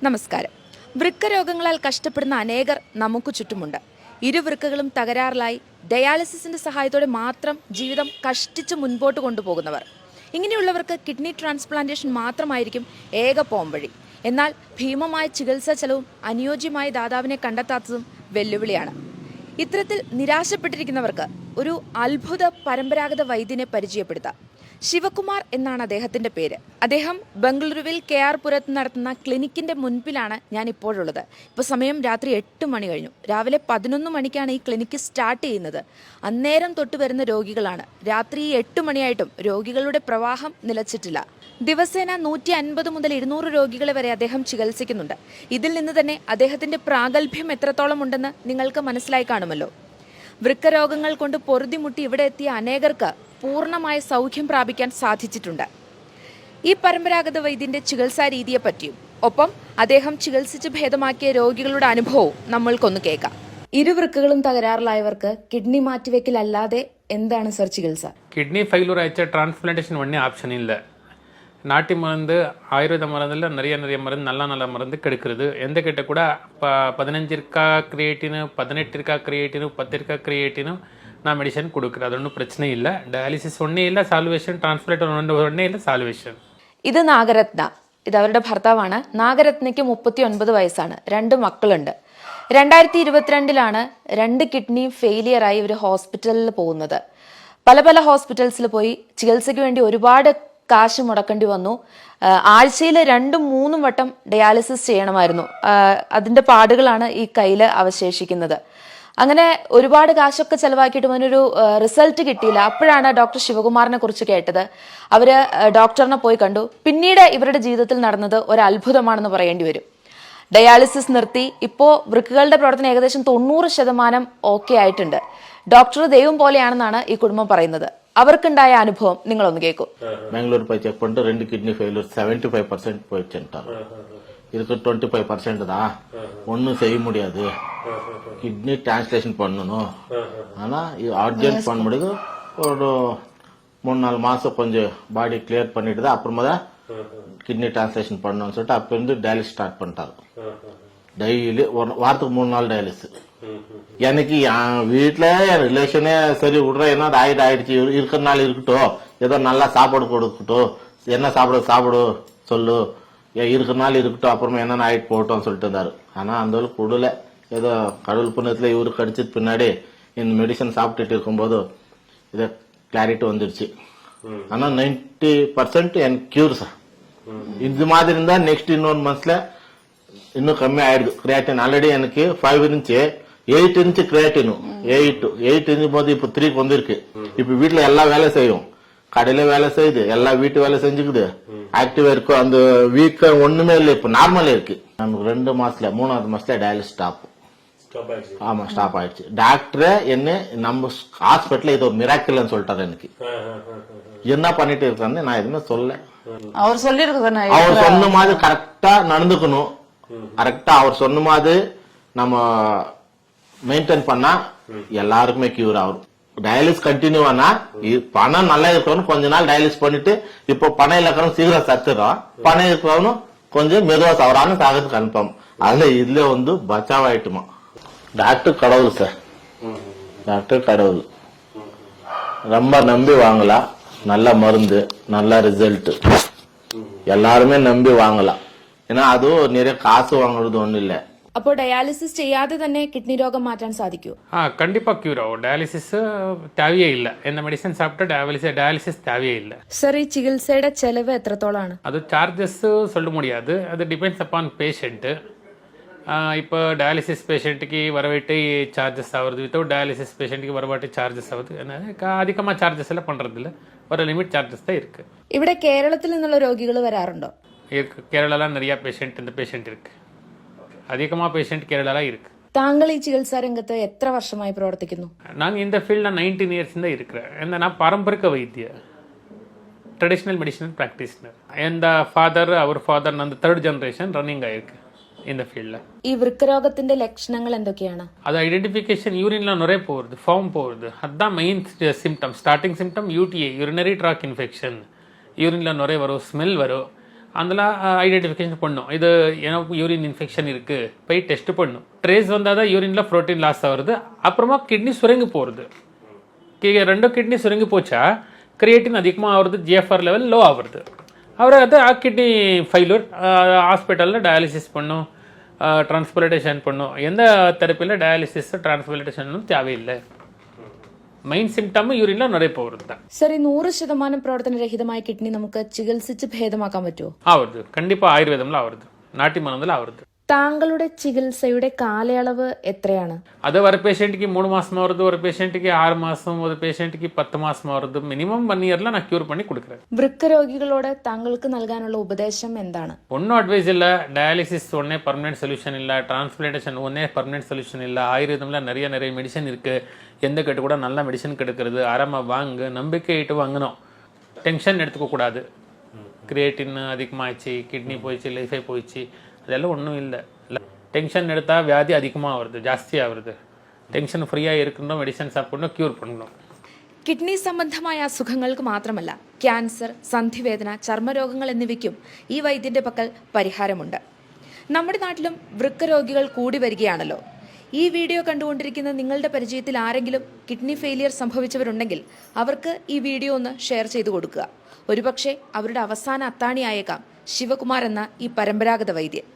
നമസ്കാരം. വൃക്കരോഗങ്ങളാൽ കഷ്ടപ്പെടുന്ന അനേകർ നമുക്ക് ചുറ്റുമുണ്ട്. ഇരുവൃക്കകളും തകരാറിലായി ഡയാലിസിസിന്റെ സഹായത്തോടെ മാത്രം ജീവിതം കഷ്ടിച്ച് മുൻപോട്ട് കൊണ്ടുപോകുന്നവർ. ഇങ്ങനെയുള്ളവർക്ക് കിഡ്നി ട്രാൻസ്പ്ലാന്റേഷൻ മാത്രമായിരിക്കും ഏക പോംവഴി. എന്നാൽ ഭീമമായ ചികിത്സാ ചെലവും അനുയോജ്യമായ ദാതാവിനെ കണ്ടെത്താത്തതും വെല്ലുവിളിയാണ്. ഇത്തരത്തിൽ നിരാശപ്പെട്ടിരിക്കുന്നവർക്ക് ഒരു അത്ഭുത പരമ്പരാഗത വൈദ്യനെ പരിചയപ്പെടുത്താം. ശിവകുമാർ എന്നാണ് അദ്ദേഹത്തിൻ്റെ പേര്. അദ്ദേഹം ബംഗളൂരുവിൽ KR പുരത്ത് നടത്തുന്ന ക്ലിനിക്കിൻ്റെ മുൻപിലാണ് ഞാൻ ഇപ്പോഴുള്ളത്. ഇപ്പോൾ സമയം രാത്രി 8 മണി കഴിഞ്ഞു. രാവിലെ 11 മണിക്കാണ് ഈ ക്ലിനിക്ക് സ്റ്റാർട്ട് ചെയ്യുന്നത്. അന്നേരം തൊട്ട് വരുന്ന രോഗികളാണ്. രാത്രി 8 മണിയായിട്ടും രോഗികളുടെ പ്രവാഹം നിലച്ചിട്ടില്ല. ദിവസേന 150 മുതൽ 200 രോഗികളെ വരെ അദ്ദേഹം ചികിത്സിക്കുന്നുണ്ട്. ഇതിൽ നിന്ന് തന്നെ അദ്ദേഹത്തിൻ്റെ പ്രാഗൽഭ്യം എത്രത്തോളം ഉണ്ടെന്ന് നിങ്ങൾക്ക് മനസ്സിലായി കാണുമല്ലോ. വൃക്കരോഗങ്ങൾ കൊണ്ട് പൊറുതിമുട്ടി ഇവിടെ എത്തിയ അനേകർക്ക് പൂർണ്ണമായ സൗഖ്യം പ്രാപിക്കാൻ സാധിച്ചിട്ടുണ്ട്. ഈ പരമ്പരാഗത വൈദ്യന്റെ ചികിത്സാ രീതിയെ പറ്റിയും ഒപ്പം അദ്ദേഹം ചികിത്സിച്ച് ഭേദമാക്കിയ രോഗികളുടെ അനുഭവവും നമ്മൾക്കൊന്ന് കേൾക്കാം. ഇരുവൃക്കകളും തകരാറിലായവർക്ക് കിഡ്നി മാറ്റിവെക്കലല്ലാതെ എന്താണ് സർ ചികിത്സ? കിഡ്നി ഫെയിലൂർ അയച്ച டிரான்ஸ்பிளான்டேஷன் ஒன்றே ஆப்ஷன் இல்லை. நாட்டு மருந்து ஆயுர்வேத மருந்தில் நிறைய மருந்து நல்ல மருந்து கிடைக்கிறது. எந்த கிட்ட கூட 15 இருக்கா கிரியேட்டினு, 18 இருக்கா கிரியேட்டினு, 10 இருக்கா கிரியேட்டினு நான் மெடிசன் கொடுக்குறேன். அது ஒன்றும் பிரச்சனை இல்லை. டயாலிசிஸ் ஒன்றே இல்லை சால்വേഷൻ, ട്രാൻസ്പ്ലാന്റ് ഒന്നേ ഇല്ല സാൽവേഷൻ. ഇത് നാഗരത്ന. ഇത് അവരുടെ ഭർത്താവാണ്. നാഗരത്നയ്ക്ക് 39 വയസ്സാണ്. 2 മക്കളുണ്ട്. 2022 2 കിഡ്നി ഫെയിലിയറായി ഇവർ ഹോസ്പിറ്റലിൽ പോകുന്നത്. പല ഹോസ്പിറ്റൽസിൽ പോയി ചികിത്സയ്ക്ക് വേണ്ടി ഒരുപാട് കാശ് മുടക്കേണ്ടി വന്നു. ആഴ്ചയിൽ 2-3 വട്ടം ഡയാലിസിസ് ചെയ്യണമായിരുന്നു. അതിൻ്റെ പാടുകളാണ് ഈ കയ്യിൽ അവശേഷിക്കുന്നത്. അങ്ങനെ ഒരുപാട് കാശൊക്കെ ചെലവാക്കിയിട്ടും അതിനൊരു റിസൾട്ട് കിട്ടിയില്ല. അപ്പോഴാണ് ഡോക്ടർ ശിവകുമാറിനെ കുറിച്ച് കേട്ടത്. അവർ ഡോക്ടറിനെ പോയി കണ്ടു. പിന്നീട് ഇവരുടെ ജീവിതത്തിൽ നടന്നത് ഒരു അത്ഭുതമാണെന്ന് പറയേണ്ടി വരും. ഡയാലിസിസ് നിർത്തി ഇപ്പോൾ വൃക്കകളുടെ പ്രവർത്തനം ഏകദേശം 90% ഓക്കെ ആയിട്ടുണ്ട്. ഡോക്ടർ ദൈവം പോലെയാണെന്നാണ് ഈ കുടുംബം പറയുന്നത്. അവർക്കുണ്ടായ അനുഭവം നിങ്ങളൊന്ന് കേൾക്കൂ. பெங்களூர் போய் செக் பண்ணிட்டு 2 கிட்னி ஃபெயிலியர் 75% போயிடுச்சுட்டாரு. இதுக்கு 25% தான், ஒன்னும் செய்ய முடியாது, கிட்னி டிரான்ஸ்லேஷன் பண்ணணும். ஆனா அர்ஜென்ட் பண்ண முடியுது. ஒரு 3-4 மாசம் கொஞ்சம் பாடி கிளியர் பண்ணிட்டு தான் அப்புறமா தான் கிட்னி டிரான்ஸ்லேஷன் பண்ணணும்னு சொல்லிட்டு அப்ப இருந்து டயாலிசிஸ் ஸ்டார்ட் பண்ணிட்டாரு. டெய்லி வாரத்துக்கு 3 நாள் டயாலிசிஸ். எனக்கு வீட்டுல ரிலேஷனே சரி விடுறேன், என்ன ஆயிடுச்சு, இருக்கிற நாள் இருக்கட்டும், ஏதோ நல்லா சாப்பாடு கொடுக்கட்டும், என்ன சாப்பிடு சொல்லு, இருக்கிற நாள் இருக்கட்டும், அப்புறமா என்னென்ன ஆயிட்டு போட்டோம் சொல்லிட்டு இருந்தாரு. ஆனா அந்த அளவுக்கு விடல. ஏதோ கடவுள் புண்ணியத்துல இவரு கடிச்சது பின்னாடி இந்த மெடிசன் சாப்பிட்டுட்டு இருக்கும்போது இத கிளாரிட்டி வந்துருச்சு. ஆனா 90% எனக்கு கியூர் சார். இது மாதிரி இருந்தா நெக்ஸ்ட் இன்னொரு மந்த்ஸ்ல இன்னும் கம்மி ஆயிடுது. கிரியாட்டின் ஆல்ரெடி எனக்கு 5 இருந்துச்சு, 8 இருந்துச்சு கிரியாட்டின். 8 இருந்தும் போது இப்ப 3 வந்திருக்கு. இப்ப வீட்டுல எல்லா வேலை செய்யும், கடையில வேலை செய்யுது, எல்லா வீட்டு வேலை செஞ்சுக்குது, ஆக்டிவா இருக்கும். அந்த வீக் ஒண்ணுமே இல்லை, இப்ப நார்மலா இருக்கு. நமக்கு 2 மாசத்துல 3வது மாசத்துல டயாலிசிஸ் ஸ்டாப். ஆமா, ஸ்டாப் ஆயிடுச்சு. டாக்டர் என்ன நம்ம ஹாஸ்பிட்டல்ல இது ஒரு மிராக்கிள்னு சொல்லிட்டாரு. எனக்கு என்ன பண்ணிட்டு இருக்கான்னு நான் எதுவுமே சொல்ல. அவர் சொல்லிருக்காரு, அவர் சொன்ன மாதிரி கரெக்டா நடந்துக்கணும். கரெக்டா அவர் சொன்ன மாதிரி நம்ம மெயின்டைன் பண்ணா எல்லாருக்குமே கியூர் ஆகும். டயாலிசிஸ் கண்டினியூ ஆனா பணம் நல்லா இருக்கணும். கொஞ்ச நாள் டயாலிசிஸ் பண்ணிட்டு இப்போ பணம் இல்லாக்கிறோம் சீக்கிரம் சத்துறோம், பணம் இருக்கிறவனும் கொஞ்சம் மெதுவா சவரான சாகிறது கன்ஃபார்ம். அதுல இதுல வந்து பச்சாவாயிட்டுமா. டாக்டர் கடவுள் சார், டாக்டர் கடவுள். ரொம்ப நம்பி வாங்கலாம். நல்ல மருந்து, நல்ல ரிசல்ட், எல்லாருமே நம்பி வாங்கலாம். ஏன்னா அதுவும் நிறைய காசு வாங்குறது ஒண்ணு இல்ல. അപ്പോൾ ഡയാലിസിസ് ചെയ്യാതെ തന്നെ കിഡ്നി രോഗം മാറ്റാൻ സാധിക്കുമോ? கண்டிப்பா கியூர் ஆகும். டயாலிசிஸ் தேவையே இல்லை. எந்த மெடிசன் சாப்பிட்டு டயாலிசிஸ் தேவையே இல்லை. സർ, ഈ ചികിത്സയുടെ ചെലവ് എത്രത്തോളാണ്? அது சார்ஜஸ் சொல்ல முடியாது. அது டிபெண்ட்ஸ் அப்பான் பேஷண்ட்டு. இப்போ டயாலிசிஸ் பேஷண்ட்டுக்கு வரவேட்டு சார்ஜஸ் ஆகுது, வித்தவுட் டயாலிசிஸ் பேஷண்ட்டுக்கு வரவாட்டு சார்ஜஸ் ஆகுது. அதிகமாக சார்ஜஸ் எல்லாம் பண்ணுறதில்ல, ஒரு லிமிட் சார்ஜஸ் தான் இருக்குது. ഇവിടെ കേരളത്തിൽ നിന്നുള്ള രോഗികൾ വരാറുണ്ടോ? இருக்குது. கேரளாலாம் நிறையா இந்த பேஷண்ட் இருக்குது. அதிகமாக பேஷண்ட் கேரளாலாம் இருக்குது. താങ്കൾ ഈ ചികിത്സാ രംഗത്ത് എത്ര വർഷമായി പ്രവർത്തിക്കുന്നു? நாங்கள் இந்த ஃபீல்டில் 19 இயர்ஸ் தான் இருக்கிறேன். நான் பாரம்பரிக வைத்திய ட்ரெடிஷ்னல் மெடிசன் ப்ராக்டிஸ்னர். அவர் ஃபாதர் அந்த 3rd ஜெனரேஷன் ரன்னிங் ஆயிருக்கு இந்த ஃபீல்டில். ഈ വൃക്കരോഗത്തിന്റെ ലക്ഷണങ്ങൾ എന്തൊക്കെയാണ്? அது ஐடென்டிஃபிகேஷன் யூரின்ல நிறைய போகிறது, ஃபார்ம் போகிறது. அதுதான் main symptom. Starting symptom UTI, urinary tract infection. யூரின்ல நிறைய வரும், ஸ்மெல் வரும். அதெல்லாம் ஐடென்டிஃபிகேஷன் பண்ணும். இது ஏன்னா யூரின் இன்ஃபெக்ஷன் இருக்குது, போய் டெஸ்ட் பண்ணும். ட்ரேஸ் வந்தால் தான் யூரினில் ப்ரோட்டீன் லாஸ் ஆகுது. அப்புறமா கிட்னி சுரங்கி போகிறது. ரெண்டும் கிட்னி சுரங்கி போச்சா கிரியேட்டின் அதிகமாக ஆகுறது, ஜிஎஃப்ஆர் லெவல் லோ ஆகுறது. அவரை அது கிட்னி ஃபெயிலியர், ஹாஸ்பிட்டலில் டயாலிசிஸ் பண்ணும், டிரான்ஸ்பிளான்டேஷன் பண்ணும். எந்த தெரப்பியில் டயாலிசிஸ் டிரான்ஸ்பிளான்டேஷனும் தேவையில்லை. മെയിൻ സിംറ്റം യൂറിനിൽ നിറയെ പോകരുത്. സർ, ഈ 100% പ്രവർത്തനരഹിതമായ കിഡ്നി നമുക്ക് ചികിത്സിച്ച് ഭേദമാക്കാൻ പറ്റുമോ? ആവരുത്. കണ്ടിപ്പാ ആയുർവേദമിൽ ആവരുത്, നാട്ടി മരുന്നിൽ ആവരുത്. താങ്കളുടെ ചികിത്സയുടെ കാലയളവ് എത്രയാണ്? അത് ഒരു പേഷ്യൻറ്റിക്ക് 3 മാസം ആവരുത്, ഒരു പേഷ്യൻറ്റിക്ക് 6 മാസം, ഒരു പേഷ്യൻറ്റിക്ക് 10 മാസം ആവരുത്. മിനിമം 1 ഇയറിൽ ഞാൻ ക്യൂർ പണി കൊടുക്കുறேன். വൃക്ക രോഗികളോട് താങ്കൾക്ക് നൽകാനുള്ള ഉപദേശം എന്താണ്? ഒന്നും അഡ്വൈസ് ഇല്ല. ഡയാലിസിസ് ഒന്നേ പെർമനന്റ് സൊല്യൂഷൻ ഇല്ല, டிரான்ஸ்பிளான்டேஷன் ஒன்னே பர்மனெண்ட் சொல்யூஷன் இல்லை. ஆயுர்வேதமில் நிறைய மெடிசன் இருக்குது. எந்த கட்டு கூட நல்ல மெடிசன் கிடைக்கிறது. ஆரம்ப வாங்க, நம்பிக்கையிட்டு வாங்கணும். டென்ஷன் எடுத்துக்க கூடாது. கிரியேட்டின் அதிகமாகிடுச்சு, கிட்னி போயிடுச்சு, லைஃபே போயிடுச்சு, அதெல்லாம் ஒன்றும் இல்லை. டென்ஷன் எடுத்தால் வியாதி அதிகமாக வருது, ஜாஸ்தியாக வருது. டென்ஷன் ஃப்ரீயாக இருக்கணும், மெடிசன் சாப்பிடணும், ക്യൂർ பண்ணணும். കിഡ്നി സംബന്ധമായ അസുഖങ്ങൾക്ക് മാത്രമല്ല, ക്യാൻസർ, സന്ധിവേദന, ചർമ്മരോഗങ്ങൾ എന്നിവയ്ക്കും ഈ വൈദ്യന്റെ പക്കൽ പരിഹാരമുണ്ട്. നമ്മുടെ നാട്ടിലും വൃക്ക രോഗികൾ കൂടി വരികയാണല്ലോ. ഈ വീഡിയോ കണ്ടുകൊണ്ടിരിക്കുന്ന നിങ്ങളുടെ പരിചയത്തിൽ ആരെങ്കിലും കിഡ്നി ഫെയിലിയർ സംഭവിച്ചവരുണ്ടെങ്കിൽ അവർക്ക് ഈ വീഡിയോ ഒന്ന് ഷെയർ ചെയ്തു കൊടുക്കുക. ഒരുപക്ഷെ അവരുടെ അവസാന അത്താണിയായേക്കാം ശിവകുമാർ എന്ന ഈ പരമ്പരാഗത വൈദ്യൻ.